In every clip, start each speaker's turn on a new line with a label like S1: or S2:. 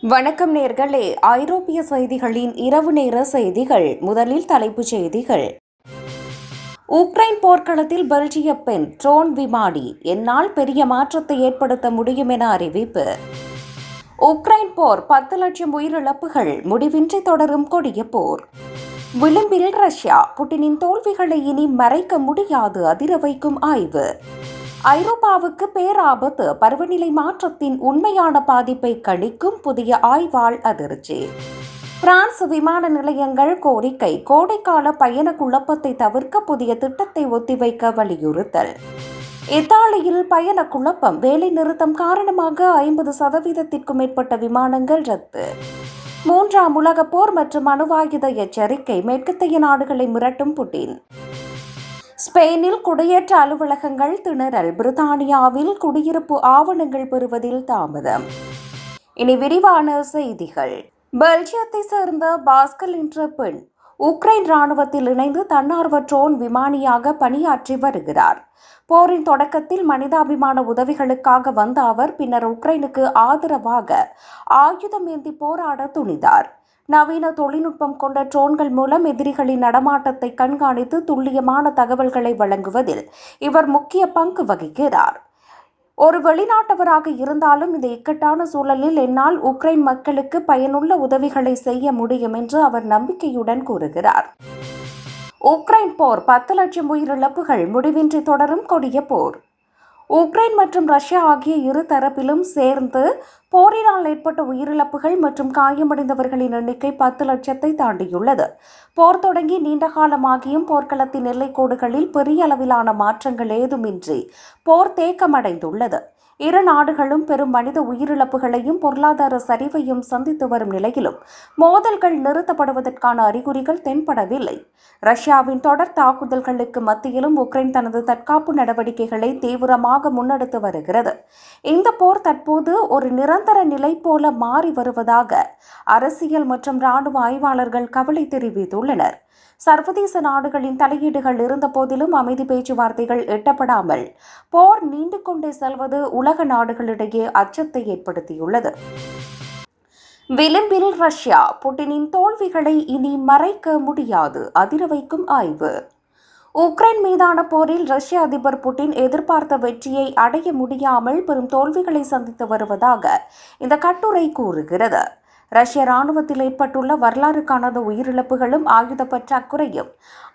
S1: வணக்கம் நேர்களே, ஐரோப்பிய செய்திகளின் இரவு நேர செய்திகள். முதலில் தலைப்புச் செய்திகள். உக்ரைன் போர்க்களத்தில் பெல்ஜிய பெண் ட்ரோன் விமானி என்னால் பெரிய மாற்றத்தை ஏற்படுத்த முடியும் என அறிவிப்பு. உக்ரைன் போர் 10 லட்சம் உயிரிழப்புகள், முடிவின்றி தொடரும் கொடிய போர். விளிம்பில் ரஷ்யா, புட்டினின் தோல்விகளை இனி மறைக்க முடியாது, அதிர வைக்கும் ஆய்வு. ஐரோப்பாவுக்கு பேராபத்து, பருவநிலை மாற்றத்தின் உண்மையான பாதிப்பை கணிக்கும் புதிய ஆய்வால் அதிர்ச்சி. பிரான்ஸ் விமான நிலையங்கள் கோரிக்கை, கோடைக்கால பயண குழப்பத்தை தவிர்க்க புதிய திட்டத்தை ஒத்திவைக்க வலியுறுத்தல். இத்தாலியில் பயண குழப்பம், வேலை நிறுத்தம் காரணமாக 50% மேற்பட்ட விமானங்கள் ரத்து. 3ஆம் உலகப் போர் மற்றும் அணுவாயுத எச்சரிக்கை, மேற்கத்திய நாடுகளை மிரட்டும் புட்டின். ஸ்பெயினில் குடியேற்ற அலுவலகங்கள் திணறல், பிரித்தானியாவில் குடியிருப்பு ஆவணங்கள் பெறுவதில் தாமதம். இனி விரிவான செய்திகள். பெல்ஜியத்தை சேர்ந்த பாஸ்கல் என்ற பெண் உக்ரைன் ராணுவத்தில் இணைந்து தன்னார்வ ட்ரோன் விமானியாக பணியாற்றி வருகிறார். போரின் தொடக்கத்தில் மனிதாபிமான உதவிகளுக்காக வந்த அவர் பின்னர் உக்ரைனுக்கு ஆதரவாக ஆயுதம் ஏந்தி போராட துணிந்தார். நவீன தொழில்நுட்பம் கொண்ட ட்ரோன்கள் மூலம் எதிரிகளின் நடமாட்டத்தை கண்காணித்து துல்லியமான தகவல்களை வழங்குவதில் இவர் முக்கிய பங்கு வகிக்கிறார். ஒரு வெளிநாட்டவராக இருந்தாலும் இந்த இக்கட்டான சூழலில் என்னால் உக்ரைன் மக்களுக்கு பயனுள்ள உதவிகளை செய்ய முடியும் என்று அவர் நம்பிக்கையுடன் கூறுகிறார். உக்ரைன் போர் 10 லட்சம் உயிரிழப்புகள், முடிவின்றி தொடரும் கொடிய போர். உக்ரைன் மற்றும் ரஷ்யா ஆகிய இரு தரப்பிலும் சேர்ந்து போரினால் ஏற்பட்ட உயிரிழப்புகள் மற்றும் காயமடைந்தவர்களின் எண்ணிக்கை 10 லட்சத்தை தாண்டியுள்ளது. போர் தொடங்கி நீண்ட காலமாகியும் போர்க்களத்தின் எல்லைக்கோடுகளில் பெரிய அளவிலான மாற்றங்கள் ஏதுமின்றி போர் தேக்கமடைந்துள்ளது. இரு நாடுகளும் பெரும் மனித உயிரிழப்புகளையும் பொருளாதார சரிவையும் சந்தித்து வரும் நிலையிலும் மோதல்கள் நிறுத்தப்படுவதற்கான அறிகுறிகள் தென்படவில்லை. ரஷ்யாவின் தொடர் தாக்குதல்களுக்கு மத்தியிலும் உக்ரைன் தனது தற்காப்பு நடவடிக்கைகளை தீவிரமாக முன்னெடுத்து வருகிறது. இந்த போர் தற்போது ஒரு நிரந்தர நிலை போல மாறி வருவதாக அரசியல் மற்றும் இராணுவ ஆய்வாளர்கள் கவலை தெரிவித்துள்ளனர். சர்வதேச நாடுகளின் தலையீடுகள் இருந்த போதிலும் அமைதி பேச்சுவார்த்தைகள் எட்டப்படாமல் போர் நீண்டு கொண்டே செல்வது உலக நாடுகளிடையே அச்சத்தை ஏற்படுத்தியுள்ளது. விளிம்பில் ரஷ்யா, புட்டினின் தோல்விகளை இனி மறைக்க முடியாது, அதிர வைக்கும் ஆய்வு. உக்ரைன் மீதான போரில் ரஷ்ய அதிபர் புட்டின் எதிர்பார்த்த வெற்றியை அடைய முடியாமல் பெரும் தோல்விகளை சந்தித்து வருவதாக இந்த கட்டுரை கூறுகிறது. ரஷ்ய ராணுவத்தில் ஏற்பட்டுள்ள வரலாறு காணாத உயிரிழப்புகளும் ஆயுத பற்றாக்குறையும்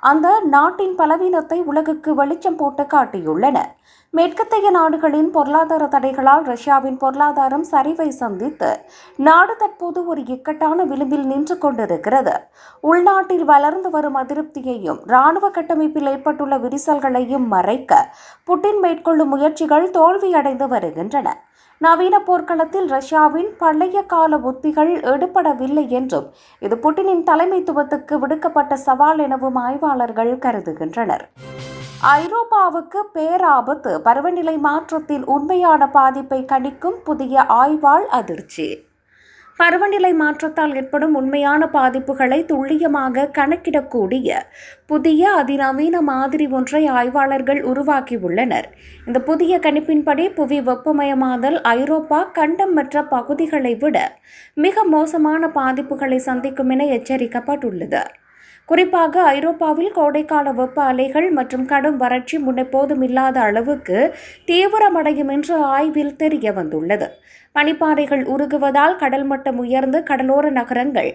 S1: அந்த நாட்டின் பலவீனத்தை உலகுக்கு வெளிச்சம் போட்டு காட்டியுள்ளன. மேற்கத்திய நாடுகளின் பொருளாதார தடைகளால் ரஷ்யாவின் பொருளாதாரம் சரிவை சந்தித்து நாடு தற்போது ஒரு இக்கட்டான விளிம்பில் நின்று கொண்டிருக்கிறது. உள்நாட்டில் வளர்ந்து வரும் அதிருப்தியையும் இராணுவ கட்டமைப்பில் ஏற்பட்டுள்ள விரிசல்களையும் மறைக்க புட்டின் மேற்கொள்ளும் முயற்சிகள் தோல்வியடைந்து வருகின்றன. நவீன போர்க்களத்தில் ரஷ்யாவின் பழைய கால உத்திகள் எடுபடவில்லை என்றும் இது புட்டினின் தலைமைத்துவத்துக்கு விடுக்கப்பட்ட சவால் எனவும் ஆய்வாளர்கள் கருதுகின்றனர். ஐரோப்பாவுக்கு பேராபத்து, பருவநிலை மாற்றத்தின் உண்மையான பாதிப்பை கணிக்கும் புதிய ஆய்வால் அதிர்ச்சி. பருவநிலை மாற்றத்தால் ஏற்படும் உண்மையான பாதிப்புகளை துல்லியமாக கணக்கிடக்கூடிய புதிய அதிநவீன மாதிரி ஒன்றை ஆய்வாளர்கள் உருவாக்கியுள்ளனர். இந்த புதிய கணிப்பின்படி புவி வெப்பமயமாதல் ஐரோப்பா கண்டம் மற்ற பகுதிகளை விட மிக மோசமான பாதிப்புகளை சந்திக்கும் என எச்சரிக்கப்பட்டுள்ளது. குறிப்பாக ஐரோப்பாவில் கோடைக்கால வெப்ப அலைகள் மற்றும் கடும் வறட்சி முன்னெப்போதும் இல்லாத அளவுக்கு தீவிரமடையும் என்று ஆய்வில் தெரிய வந்துள்ளது. பனிப்பாறைகள் உருகுவதால் கடல் மட்டம் உயர்ந்து கடலோர நகரங்கள்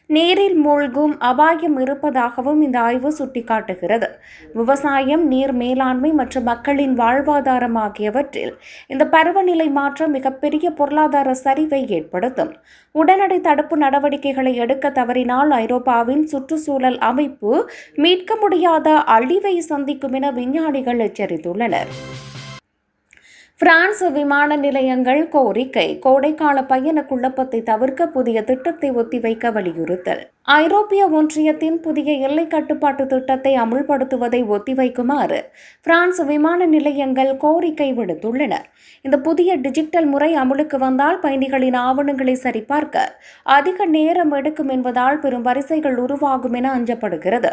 S1: நீரில் மூழ்கும் அபாயம் இருப்பதாகவும் இந்த ஆய்வு சுட்டிக்காட்டுகிறது. விவசாயம், நீர் மேலாண்மை மற்றும் மக்களின் வாழ்வாதாரம் ஆகியவற்றில் இந்த பருவநிலை மாற்றம் மிகப்பெரிய பொருளாதார சரிவை ஏற்படுத்தும். உடனடி தடுப்பு நடவடிக்கைகளை எடுக்க தவறினால் ஐரோப்பாவின் சுற்றுச்சூழல் அமைப்பு மீட்க முடியாத அழிவை சந்திக்கும் என விஞ்ஞானிகள் எச்சரித்துள்ளனர். பிரான்ஸ் விமான நிலையங்கள் கோரிக்கை, கோடைக்கால பயண குழப்பத்தை தவிர்க்க புதிய திட்டத்தை ஒத்திவைக்க வலியுறுத்தல். ஐரோப்பிய ஒன்றியத்தின் புதிய எல்லை கட்டுப்பாட்டு திட்டத்தை அமுல்படுத்துவதை ஒத்திவைக்குமாறு பிரான்ஸ் விமான நிலையங்கள் கோரிக்கை விடுத்துள்ளனர். இந்த புதிய டிஜிட்டல் முறை அமுலுக்கு வந்தால் பயணிகளின் ஆவணங்களை சரிபார்க்க அதிக நேரம் எடுக்கும் என்பதால் பெரும் வரிசைகள் உருவாகும் என அஞ்சப்படுகிறது.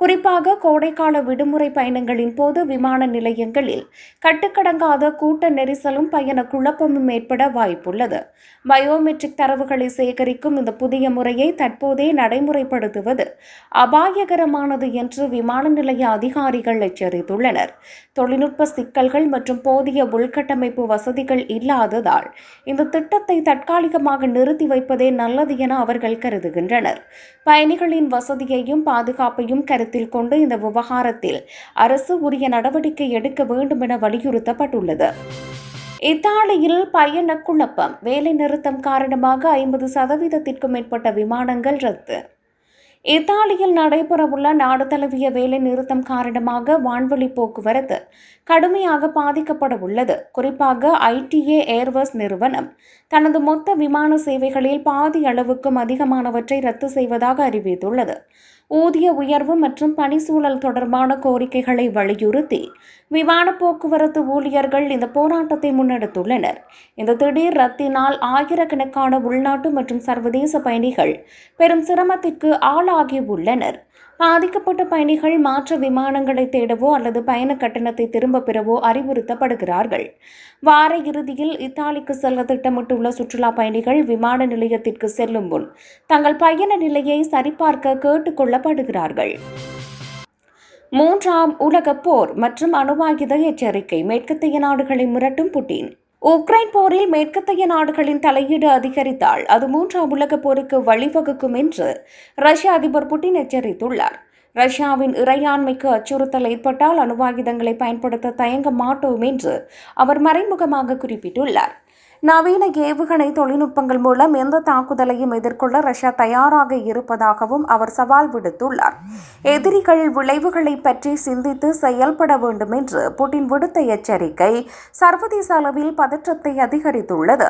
S1: குறிப்பாக கோடைக்கால விடுமுறை பயணங்களின் போது விமான நிலையங்களில் கட்டுக்கடங்காத கூட்ட நெரிசலும் பயண குழப்பமும் ஏற்பட வாய்ப்புள்ளது. பயோமெட்ரிக் தரவுகளை சேகரிக்கும் இந்த புதிய முறையை தற்போதே நடைமுறைப்படுத்துவது அபாயகரமானது என்று விமான நிலைய அதிகாரிகள் எச்சரித்துள்ளனர். தொழில்நுட்ப சிக்கல்கள் மற்றும் போதிய உள்கட்டமைப்பு வசதிகள் இல்லாததால் இந்த திட்டத்தை தற்காலிகமாக நிறுத்தி வைப்பதே நல்லது என அவர்கள் கருதுகின்றனர். பயணிகளின் வசதியையும் பாதுகாப்பையும் கருத்தில் கொண்டு இந்த விவகாரத்தில் அரசு உரிய நடவடிக்கை எடுக்க வேண்டும் என வலியுறுத்தப்பட்டுள்ளது. இத்தாலியில் பயண குழப்பம், வேலை நிறுத்தம் காரணமாக 50% மேற்பட்ட விமானங்கள் ரத்து. இத்தாலியில் நடைபெறவுள்ள நாடு தழுவிய வேலை நிறுத்தம் காரணமாக வான்வழி போக்குவரத்து கடுமையாக பாதிக்கப்பட உள்ளது. குறிப்பாக ITA ஏர்வேஸ் நிறுவனம் தனது மொத்த விமான சேவைகளில் பாதி அளவுக்கும் அதிகமானவற்றை ரத்து செய்வதாக அறிவித்துள்ளது. ஊதிய உயர்வு மற்றும் பணிச்சூழல் தொடர்பான கோரிக்கைகளை வலியுறுத்தி விமான போக்குவரத்து ஊழியர்கள் இந்த போராட்டத்தை முன்னெடுத்துள்ளனர். இந்த திடீர் ரத்தினால் ஆயிரக்கணக்கான உள்நாட்டு மற்றும் சர்வதேச பயணிகள் பெரும் சிரமத்திற்கு ஆளாகியுள்ளனர். பாதிக்கப்பட்ட பயணிகள் மாற்று விமானங்களை தேடவோ அல்லது பயண கட்டணத்தை திரும்ப பெறவோ அறிவுறுத்தப்படுகிறார்கள். வார இறுதியில் இத்தாலிக்கு செல்ல திட்டமிட்டுள்ள சுற்றுலா பயணிகள் விமான நிலையத்திற்கு செல்லும் முன் தங்கள் பயண நிலையை சரிபார்க்க கேட்டுக் கொள்ளப்படுகிறார்கள். 3ஆம் உலகப் போர் மற்றும் அணுவாயுத எச்சரிக்கை, மேற்கத்திய நாடுகளை மிரட்டும் புட்டின். உக்ரைன் போரில் மேற்கத்திய நாடுகளின் தலையீடு அதிகரித்தால் அது 3ஆம் உலகப் போருக்கு வழிவகுக்கும் என்று ரஷ்ய அதிபர் புட்டின் எச்சரித்துள்ளார். ரஷ்யாவின் இறையாண்மைக்கு அச்சுறுத்தல் ஏற்பட்டால் அணுவாயுதங்களை பயன்படுத்த தயங்க மாட்டோம் என்று அவர் மறைமுகமாக குறிப்பிட்டுள்ளார். நவீன ஏவுகணை தொழில்நுட்பங்கள் மூலம் எந்த தாக்குதலையும் எதிர்கொள்ள ரஷ்யா தயாராக இருப்பதாகவும் அவர் சவால் விடுத்துள்ளார். எதிரிகள் விளைவுகளை பற்றி சிந்தித்து செயல்பட வேண்டும் என்று புட்டின் விடுத்த எச்சரிக்கை சர்வதேச அளவில் பதற்றத்தை அதிகரித்துள்ளது.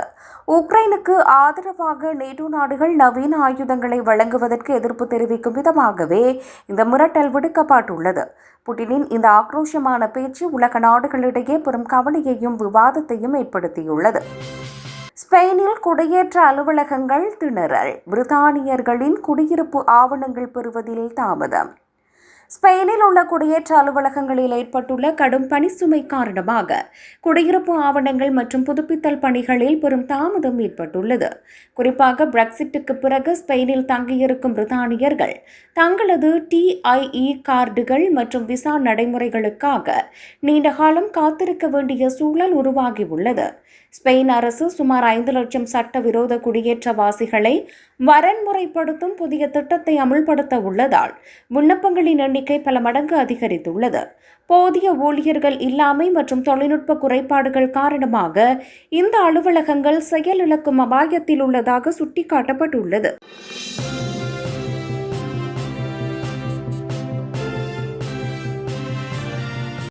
S1: உக்ரைனுக்கு ஆதரவாக நேட்டோ நாடுகள் நவீன ஆயுதங்களை வழங்குவதற்கு எதிர்ப்பு தெரிவிக்கும் விதமாகவே இந்த மிரட்டல் விடுக்கப்பட்டுள்ளது. புட்டினின் இந்த ஆக்ரோஷமான பேச்சு உலக நாடுகளிடையே பெரும் கவலையையும் விவாதத்தையும் ஏற்படுத்தியுள்ளது. ஸ்பெயினில் குடியேற்ற அலுவலகங்கள் திணறல், பிரித்தானியர்களின் குடியிருப்பு ஆவணங்கள் பெறுவதில் தாமதம். ஸ்பெயினில் உள்ள குடியேற்ற அலுவலகங்களில் ஏற்பட்டுள்ள கடும் பணிச்சுமை காரணமாக குடியிருப்பு ஆவணங்கள் மற்றும் புதுப்பித்தல் பணிகளில் பெரும் தாமதம் ஏற்பட்டுள்ளது. குறிப்பாக பிரெக்சிட்டுக்கு பிறகு ஸ்பெயினில் தங்கியிருக்கும் பிரித்தானியர்கள் தங்களது TIE கார்டுகள் மற்றும் விசா நடைமுறைகளுக்காக நீண்ட காலம் காத்திருக்க வேண்டிய சூழல் உருவாகியுள்ளது. ஸ்பெயின் அரசு சுமார் 5 லட்சம் சட்டவிரோத குடியேற்றவாசிகளை வரன்முறைப்படுத்தும் புதிய திட்டத்தை அமுல்படுத்த உள்ளதால் விண்ணப்பங்களின் எண்ணிக்கை பல மடங்கு அதிகரித்துள்ளது. போதிய ஊழியர்கள் இல்லாமை மற்றும் தொழில்நுட்ப குறைபாடுகள் காரணமாக இந்த அலுவலகங்கள் செயலிழக்கும் அபாயத்தில் உள்ளதாக சுட்டிக்காட்டப்பட்டுள்ளது.